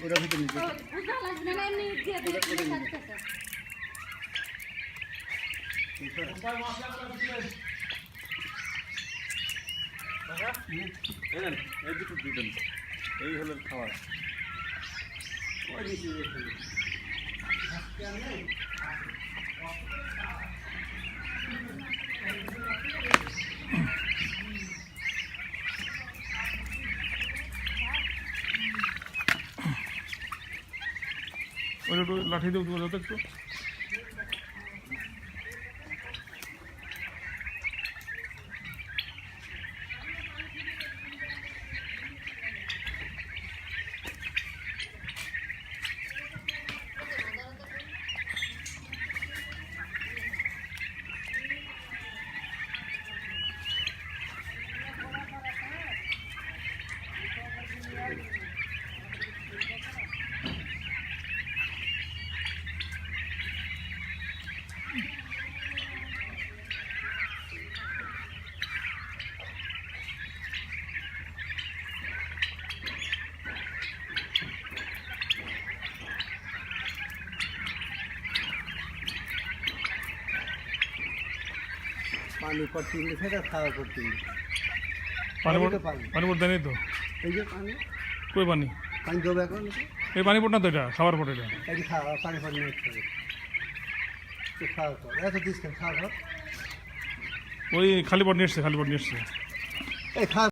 ওটা ভিতরে নিয়ে এই দুটো দিবেন, এই হলো খাবার। ওই একটু লাঠি দিয়ে উঠবো যাতে একটু পানি করতে সেটা খাওয়া করতে পানি পানি পড়তে নেই তো। এই যে পানি কই পানি? পানি দেবো এখন, এই পানি পড় না তো, এটা খাবার পড়ে এটা। এই যে খাওয়া পানি পানি নিয়ে খাওয়া কর, এত দিস খাওয়া কর। ওই খালি পট নিয়ে এসছে, খালি পট নিয়ে এসছে। এই খাওয়া